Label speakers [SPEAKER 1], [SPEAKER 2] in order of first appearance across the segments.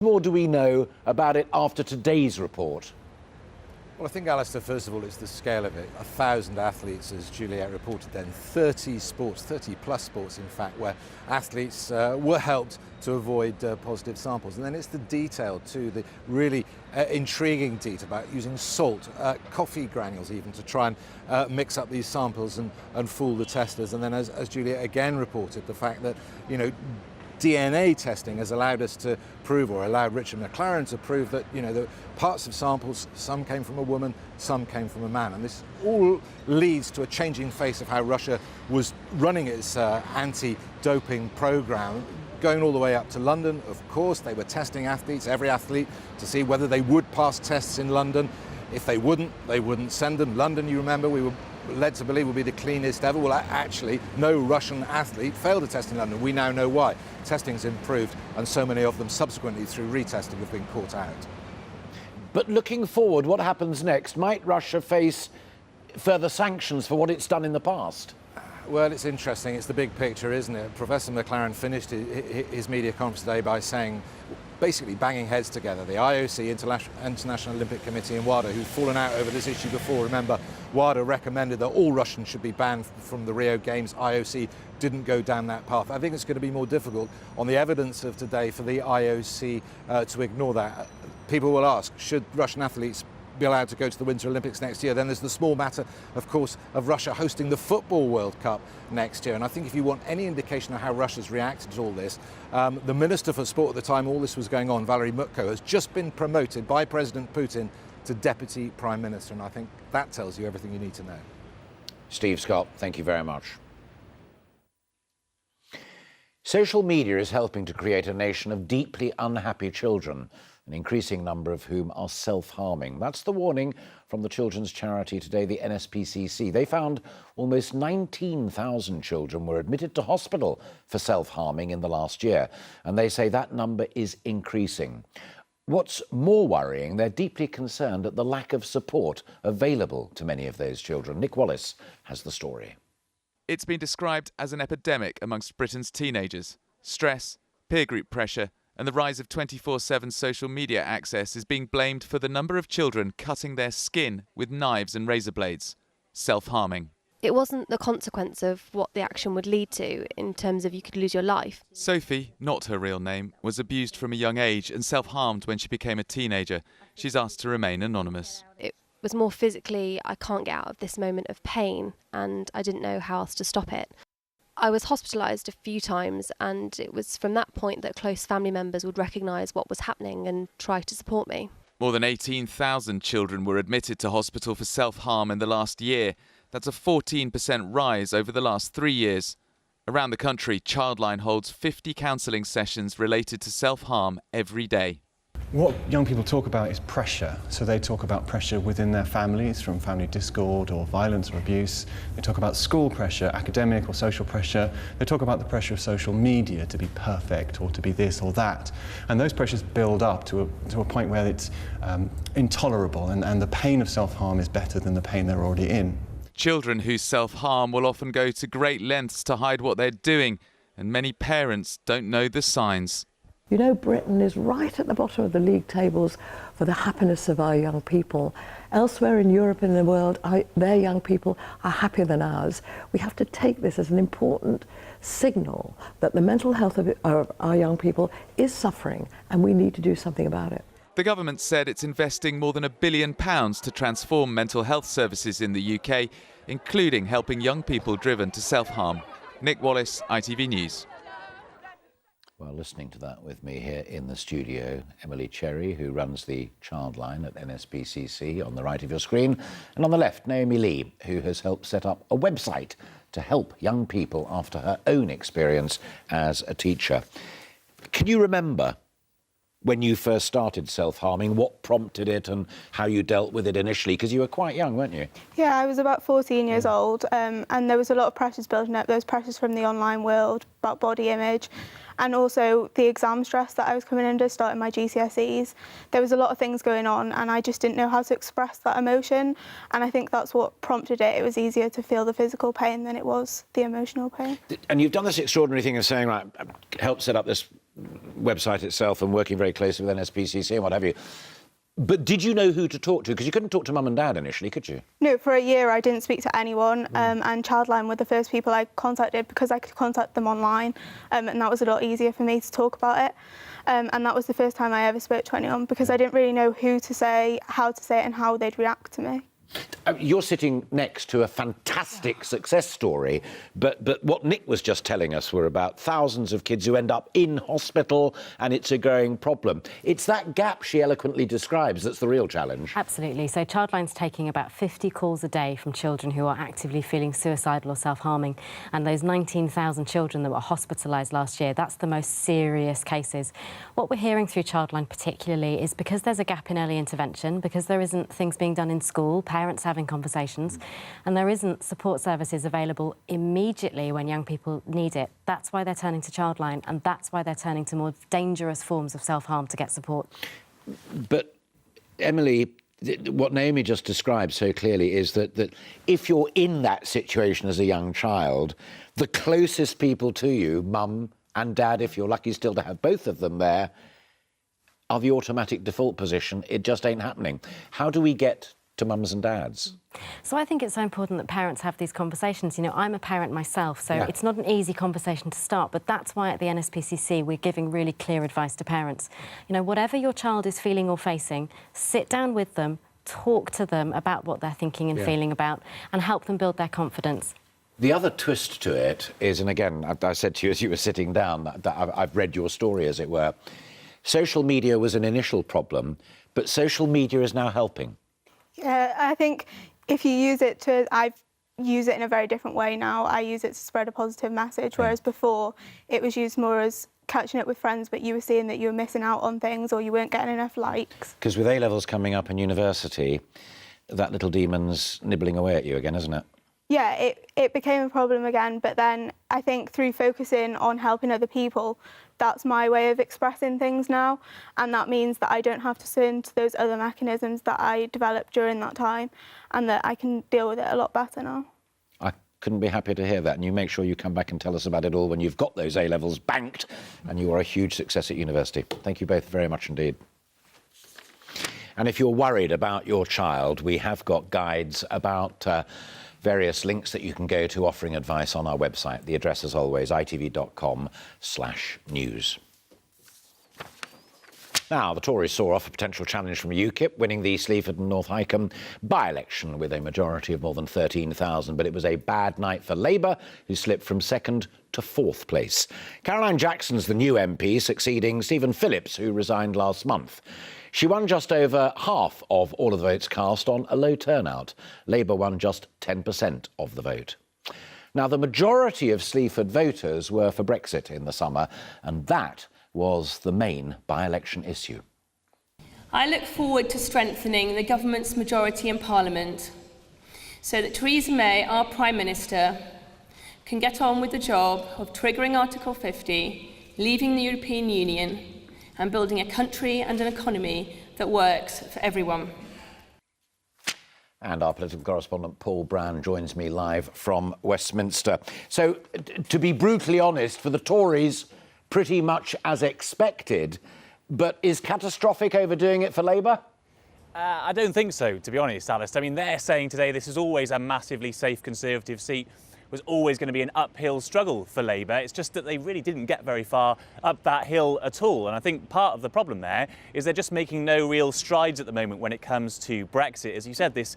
[SPEAKER 1] What more do we know about it after today's report?
[SPEAKER 2] Well, I think, Alistair, first of all, it's the scale of it. 1,000 athletes, as Juliet reported then, 30 sports, 30-plus sports, in fact, where athletes were helped to avoid positive samples. And then it's the detail, too, the really intriguing detail about using salt, coffee granules even, to try and mix up these samples and fool the testers. And then, as Juliet again reported, the fact that, you know, DNA testing has allowed us to prove, or allowed Richard McLaren to prove, that, you know, the parts of samples, some came from a woman, some came from a man. And this all leads to a changing face of how Russia was running its anti-doping program, going all the way up to London. Of course, they were testing athletes, every athlete, to see whether they would pass tests in London. If they wouldn't send them. London, you remember, we were led to believe would be the cleanest ever. Well, actually, no Russian athlete failed a test in London. We now know why. Testing's improved, and so many of them subsequently, through retesting, have been caught out.
[SPEAKER 1] But looking forward, what happens next? Might Russia face further sanctions for what it's done in the past?
[SPEAKER 2] Well, it's interesting. It's the big picture, isn't it? Professor McLaren finished his media conference today by saying, basically banging heads together. The IOC, International Olympic Committee, and WADA, who've fallen out over this issue before. Remember, WADA recommended that all Russians should be banned from the Rio Games. IOC didn't go down that path. I think it's going to be more difficult on the evidence of today for the IOC to ignore that. People will ask, should Russian athletes be allowed to go to the Winter Olympics next year? Then there's the small matter, of course, of Russia hosting the Football World Cup next year. And I think if you want any indication of how Russia's reacted to all this, the Minister for Sport at the time all this was going on, Valery Mutko, has just been promoted by President Putin to Deputy Prime Minister. And I think that tells you everything you need to know.
[SPEAKER 1] Steve Scott, thank you very much. Social media is helping to create a nation of deeply unhappy children, an increasing number of whom are self-harming. That's the warning from the children's charity today, the NSPCC. They found almost 19,000 children were admitted to hospital for self-harming in the last year, and they say that number is increasing. What's more worrying, they're deeply concerned at the lack of support available to many of those children. Nick Wallace has the story.
[SPEAKER 3] It's been described as an epidemic amongst Britain's teenagers. Stress, peer group pressure, and the rise of 24/7 social media access is being blamed for the number of children cutting their skin with knives and razor blades, self-harming.
[SPEAKER 4] It wasn't the consequence of what the action would lead to in terms of you could lose your life.
[SPEAKER 3] Sophie, not her real name, was abused from a young age and self-harmed when she became a teenager. She's asked to remain anonymous.
[SPEAKER 4] It was more physically, I can't get out of this moment of pain, and I didn't know how else to stop it. I was hospitalised a few times, and it was from that point that close family members would recognise what was happening and try to support me.
[SPEAKER 3] More than 18,000 children were admitted to hospital for self-harm in the last year. That's a 14% rise over the last 3 years. Around the country, Childline holds 50 counselling sessions related to self-harm every day.
[SPEAKER 5] What young people talk about is pressure. So they talk about pressure within their families, from family discord or violence or abuse. They talk about school pressure, academic or social pressure. They talk about the pressure of social media to be perfect or to be this or that. And those pressures build up to a point where it's intolerable, and the pain of self-harm is better than the pain they're already in.
[SPEAKER 3] Children who self-harm will often go to great lengths to hide what they're doing, and many parents don't know the signs.
[SPEAKER 6] You know, Britain is right at the bottom of the league tables for the happiness of our young people. Elsewhere in Europe and the world, their young people are happier than ours. We have to take this as an important signal that the mental health of our young people is suffering, and we need to do something about it.
[SPEAKER 3] The government said it's investing more than £1 billion to transform mental health services in the UK, including helping young people driven to self-harm. Nick Wallace, ITV News.
[SPEAKER 1] Well, listening to that with me here in the studio, Emily Cherry, who runs the Childline at NSPCC, on the right of your screen, and on the left, Naomi Lee, who has helped set up a website to help young people after her own experience as a teacher. Can you remember when you first started self-harming, what prompted it and how you dealt with it initially? Because you were quite young, weren't you?
[SPEAKER 7] Yeah, I was about 14 years old, and there was a lot of pressures building up. There was pressures from the online world about body image, and also the exam stress that I was coming under, starting my GCSEs. There was a lot of things going on, and I just didn't know how to express that emotion, and I think that's what prompted it. It was easier to feel the physical pain than it was the emotional pain.
[SPEAKER 1] And you've done this extraordinary thing of saying, right, help set up this website itself and working very closely with NSPCC and what have you. But did you know who to talk to? Because you couldn't talk to mum and dad initially, could you?
[SPEAKER 7] No, for a year I didn't speak to anyone, and Childline were the first people I contacted because I could contact them online, and that was a lot easier for me to talk about it. And that was the first time I ever spoke to anyone because I didn't really know who to say, how to say it, and how they'd react to me.
[SPEAKER 1] You're sitting next to a fantastic success story, but what Nick was just telling us were about thousands of kids who end up in hospital, and it's a growing problem. It's that gap she eloquently describes that's the real challenge.
[SPEAKER 8] Absolutely. So Childline's taking about 50 calls a day from children who are actively feeling suicidal or self-harming, and those 19,000 children that were hospitalised last year, that's the most serious cases. What we're hearing through Childline particularly is because there's a gap in early intervention, because there isn't things being done in school, parents having conversations, and there isn't support services available immediately when young people need it. That's why they're turning to Childline, and that's why they're turning to more dangerous forms of self-harm to get support.
[SPEAKER 1] But, Emily, what Naomi just described so clearly is that if you're in that situation as a young child, the closest people to you, mum and dad, if you're lucky still to have both of them there, are the automatic default position. It just ain't happening. How do we get to mums and dads?
[SPEAKER 8] So I think it's so important that parents have these conversations. You know, I'm a parent myself, so it's not an easy conversation to start, but that's why at the NSPCC we're giving really clear advice to parents. You know, whatever your child is feeling or facing, sit down with them, talk to them about what they're thinking and feeling about, and help them build their confidence.
[SPEAKER 1] The other twist to it is, and again, I said to you as you were sitting down, that I've read your story, as it were. Social media was an initial problem, but social media is now helping.
[SPEAKER 7] Yeah, I think if you use it to... I use it in a very different way now. I use it to spread a positive message, whereas before it was used more as catching up with friends, but you were seeing that you were missing out on things or you weren't getting enough likes.
[SPEAKER 1] Because with A-levels coming up in university, that little demon's nibbling away at you again, isn't it?
[SPEAKER 7] Yeah, it became a problem again, but then I think through focusing on helping other people, that's my way of expressing things now, and that means that I don't have to turn to those other mechanisms that I developed during that time, and that I can deal with it a lot better now.
[SPEAKER 1] I couldn't be happier to hear that, and you make sure you come back and tell us about it all when you've got those A-levels banked and you are a huge success at university. Thank you both very much indeed. And if you're worried about your child, we have got guides about various links that you can go to offering advice on our website. The address, as always, itv.com/news. Now, the Tories saw off a potential challenge from UKIP, winning the Sleaford and North Wycombe by-election with a majority of more than 13,000. But it was a bad night for Labour, who slipped from second to fourth place. Caroline Jackson's the new MP, succeeding Stephen Phillips, who resigned last month. She won just over half of all of the votes cast on a low turnout. Labour won just 10% of the vote. Now, the majority of Sleaford voters were for Brexit in the summer, and that was the main by-election issue.
[SPEAKER 9] I look forward to strengthening the government's majority in Parliament so that Theresa May, our Prime Minister, can get on with the job of triggering Article 50, leaving the European Union, and building a country and an economy that works for everyone.
[SPEAKER 1] And our political correspondent Paul Brand joins me live from Westminster. So, to be brutally honest, for the Tories, pretty much as expected, but is catastrophic overdoing it for Labour?
[SPEAKER 10] I don't think so, to be honest, Alice. I mean, they're saying today this is always a massively safe Conservative seat, was always going to be an uphill struggle for Labour. It's just that they really didn't get very far up that hill at all. And I think part of the problem there is they're just making no real strides at the moment when it comes to Brexit. As you said, this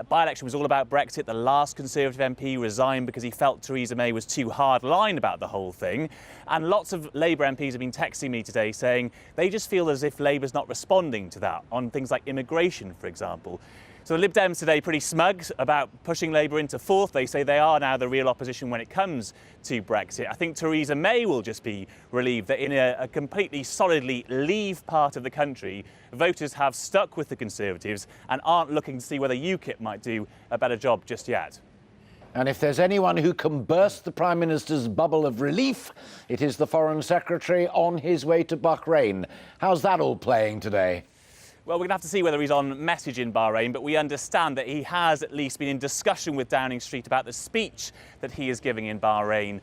[SPEAKER 10] by-election was all about Brexit. The last Conservative MP resigned because he felt Theresa May was too hard-line about the whole thing. And lots of Labour MPs have been texting me today saying they just feel as if Labour's not responding to that on things like immigration, for example. So the Lib Dems today pretty smug about pushing Labour into fourth. They say they are now the real opposition when it comes to Brexit. I think Theresa May will just be relieved that in a completely solidly Leave part of the country, voters have stuck with the Conservatives and aren't looking to see whether UKIP might do a better job just yet.
[SPEAKER 1] And if there's anyone who can burst the Prime Minister's bubble of relief, it is the Foreign Secretary on his way to Bahrain. How's that all playing today?
[SPEAKER 10] Well, we're going to have to see whether he's on message in Bahrain, but we understand that he has at least been in discussion with Downing Street about the speech that he is giving in Bahrain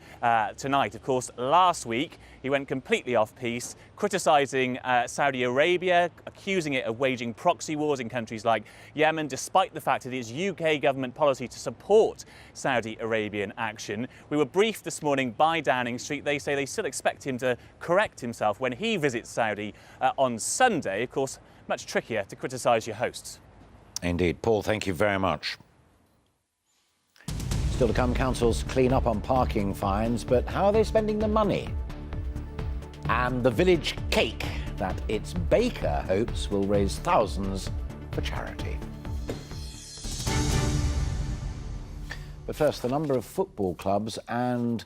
[SPEAKER 10] tonight. Of course, last week he went completely off-piste, criticising Saudi Arabia, accusing it of waging proxy wars in countries like Yemen, despite the fact that it is UK government policy to support Saudi Arabian action. We were briefed this morning by Downing Street. They say they still expect him to correct himself when he visits Saudi on Sunday. Of course, much trickier to criticise your hosts.
[SPEAKER 1] Indeed. Paul, thank you very much. Still to come, councils clean up on parking fines, but how are they spending the money? And the village cake that its baker hopes will raise thousands for charity. But first, the number of football clubs and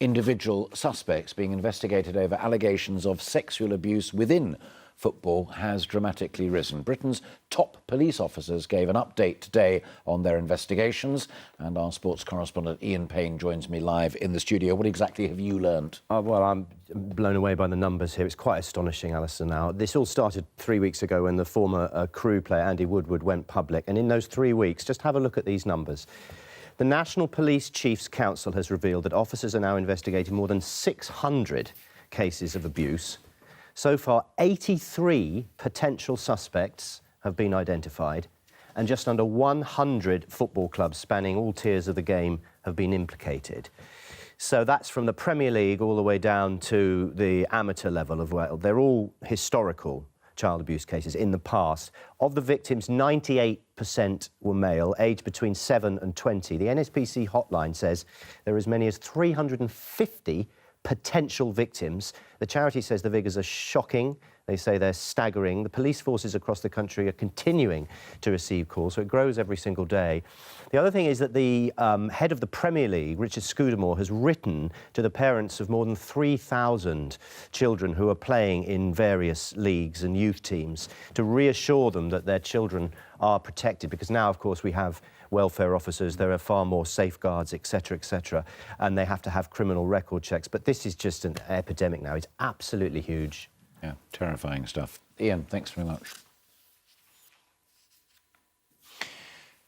[SPEAKER 1] individual suspects being investigated over allegations of sexual abuse within football has dramatically risen. Britain's top police officers gave an update today on their investigations, and our sports correspondent Ian Payne joins me live in the studio. What exactly have you learned?
[SPEAKER 11] Well, I'm blown away by the numbers here. It's quite astonishing, Alistair, now. This all started 3 weeks ago when the former Crewe player Andy Woodward went public, and in those 3 weeks, just have a look at these numbers. The National Police Chiefs Council has revealed that officers are now investigating more than 600 cases of abuse. So far, 83 potential suspects have been identified, and just under 100 football clubs spanning all tiers of the game have been implicated. So that's from the Premier League all the way down to the amateur level of well. They're all historical child abuse cases in the past. Of the victims, 98% were male, aged between 7 and 20. The NSPC hotline says there are as many as 350 potential victims. The charity says the figures are shocking. They say they're staggering. The police forces across the country are continuing to receive calls, so it grows every single day. The other thing is that the head of the Premier League, Richard Scudamore, has written to the parents of more than 3,000 children who are playing in various leagues and youth teams to reassure them that their children are protected, because now, of course, we have welfare officers, there are far more safeguards, etc., and they have to have criminal record checks. But this is just an epidemic now. It's absolutely huge.
[SPEAKER 1] Yeah, terrifying stuff. Ian, thanks very much.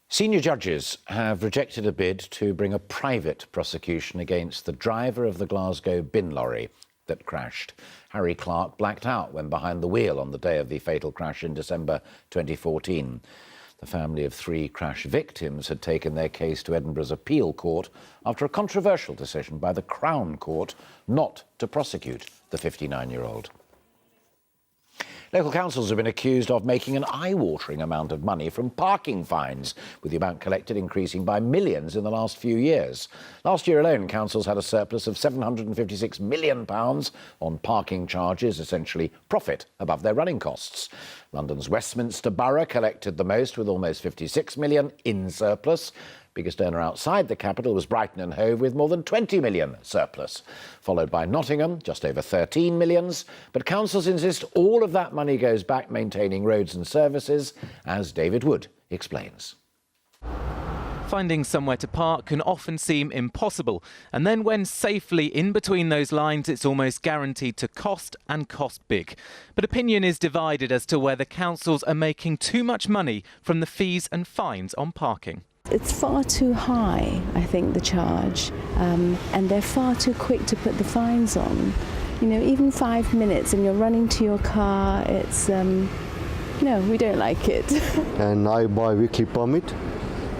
[SPEAKER 1] Senior judges have rejected a bid to bring a private prosecution against the driver of the Glasgow bin lorry that crashed. Harry Clark blacked out when behind the wheel on the day of the fatal crash in December 2014. The family of 3 crash victims had taken their case to Edinburgh's appeal court after a controversial decision by the Crown Court not to prosecute the 59-year-old. Local councils have been accused of making an eye-watering amount of money from parking fines, with the amount collected increasing by millions in the last few years. Last year alone, councils had a surplus of £756 million on parking charges, essentially profit above their running costs. London's Westminster Borough collected the most, with almost £56 million in surplus. Biggest earner outside the capital was Brighton and Hove, with more than £20 million surplus, followed by Nottingham, just over £13 million. But councils insist all of that money goes back maintaining roads and services, as David Wood explains.
[SPEAKER 3] Finding somewhere to park can often seem impossible, and then when safely in between those lines, it's almost guaranteed to cost, and cost big. But opinion is divided as to whether councils are making too much money from the fees and fines on parking.
[SPEAKER 12] It's far too high, I think, the charge, and they're far too quick to put the fines on. You know, even 5 minutes and you're running to your car, it's, no, we don't like it.
[SPEAKER 13] And I buy weekly permit,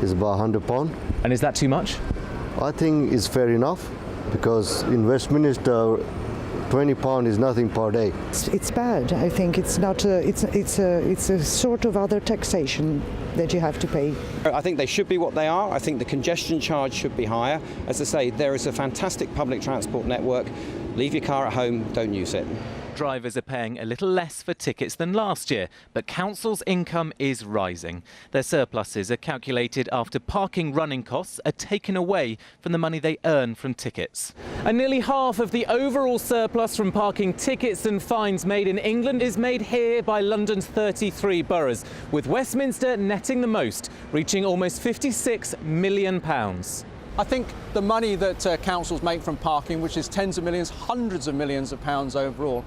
[SPEAKER 13] it's about £100.
[SPEAKER 3] And is that too much?
[SPEAKER 13] I think it's fair enough, because in Westminster, £20 is nothing per day.
[SPEAKER 14] It's bad. I think it's not. It's a sort of other taxation that you have to pay.
[SPEAKER 15] I think they should be what they are. I think the congestion charge should be higher. As I say, there is a fantastic public transport network. Leave your car at home, don't use it.
[SPEAKER 3] Drivers are paying a little less for tickets than last year, but councils' income is rising. Their surpluses are calculated after parking running costs are taken away from the money they earn from tickets. And nearly half of the overall surplus from parking tickets and fines made in England is made here by London's 33 boroughs, with Westminster netting the most, reaching almost £56 million.
[SPEAKER 16] I think the money that councils make from parking, which is tens of millions, hundreds of millions of pounds overall,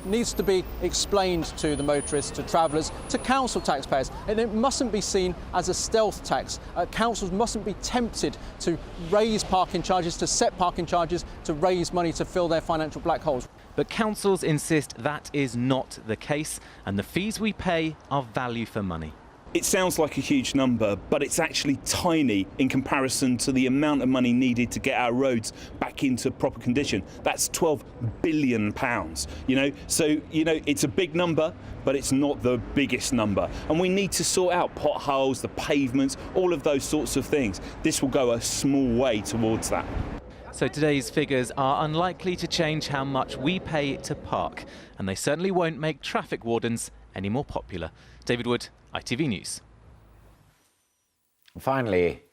[SPEAKER 16] needs to be explained to the motorists, to travellers, to council taxpayers. And it mustn't be seen as a stealth tax. Councils mustn't be tempted to raise parking charges, to set parking charges, to raise money to fill their financial black holes.
[SPEAKER 17] But councils insist that is not the case, and the fees we pay are value for money.
[SPEAKER 18] It sounds like a huge number, but it's actually tiny in comparison to the amount of money needed to get our roads back into proper condition. That's £12 billion, So, it's a big number, but it's not the biggest number. And we need to sort out potholes, the pavements, all of those sorts of things. This will go a small way towards that.
[SPEAKER 17] So today's figures are unlikely to change how much we pay to park, and they certainly won't make traffic wardens any more popular. David Wood, ITV News.
[SPEAKER 1] Finally,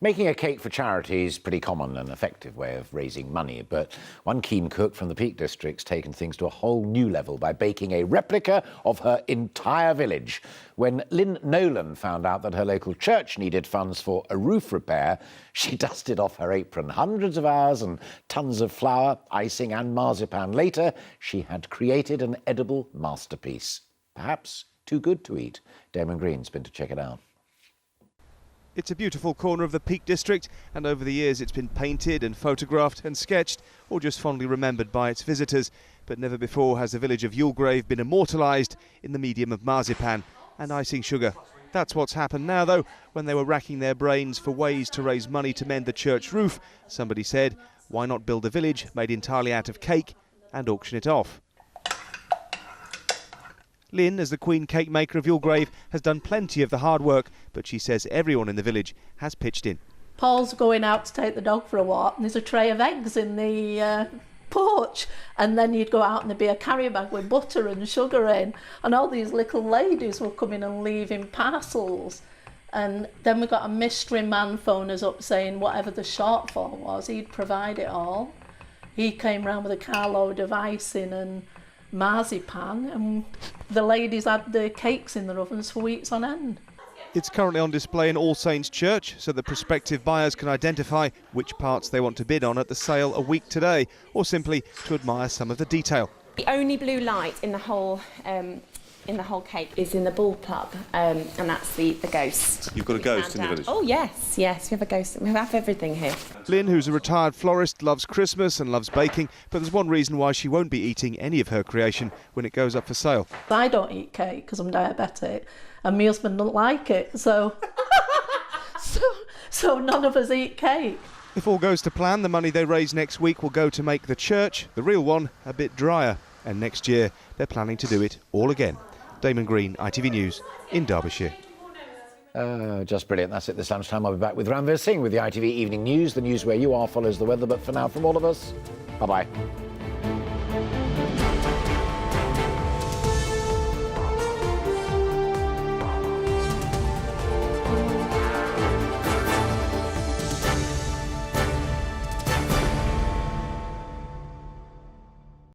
[SPEAKER 1] making a cake for charity is a pretty common and effective way of raising money, but one keen cook from the Peak District's taken things to a whole new level by baking a replica of her entire village. When Lynn Nolan found out that her local church needed funds for a roof repair, she dusted off her apron. Hundreds of hours and tons of flour, icing and marzipan later, she had created an edible masterpiece. Perhaps too good to eat. Damon Green's been to check it out.
[SPEAKER 19] It's a beautiful corner of the Peak District, and over the years it's been painted and photographed and sketched, or just fondly remembered by its visitors. But never before has the village of Yulegrave been immortalised in the medium of marzipan and icing sugar. That's what's happened now, though. When they were racking their brains for ways to raise money to mend the church roof, somebody said, why not build a village made entirely out of cake and auction it off? Lynn, as the Queen cake maker of Yulegrave, has done plenty of the hard work, but she says everyone in the village has pitched in.
[SPEAKER 20] Paul's going out to take the dog for a walk, and there's a tray of eggs in the porch, and then you'd go out and there'd be a carrier bag with butter and sugar in, and all these little ladies were coming and leaving parcels. And then we got a mystery man phone us up saying whatever the shortfall was, he'd provide it all. He came round with a carload of icing and marzipan, and the ladies had the cakes in their ovens for weeks on end.
[SPEAKER 19] It's currently on display in All Saints Church so that prospective buyers can identify which parts they want to bid on at the sale a week today, or simply to admire some of the detail.
[SPEAKER 21] The only blue light in the whole cake is in the ball plug, and that's the ghost.
[SPEAKER 18] You've got a ghost in the village?
[SPEAKER 21] Oh yes, we have a ghost. We have everything here.
[SPEAKER 19] Lynn, who's a retired florist, loves Christmas and loves baking, but there's one reason why she won't be eating any of her creation when it goes up for sale.
[SPEAKER 20] I don't eat cake because I'm diabetic, and my husband doesn't like it, so none of us eat cake.
[SPEAKER 19] If all goes to plan, the money they raise next week will go to make the church, the real one, a bit drier. And next year, they're planning to do it all again. Damon Green, ITV News, in Derbyshire.
[SPEAKER 1] Just brilliant. That's it this lunchtime. I'll be back with Ranveer Singh with the ITV Evening News. The news where you are follows the weather. But for now, from all of us, bye-bye.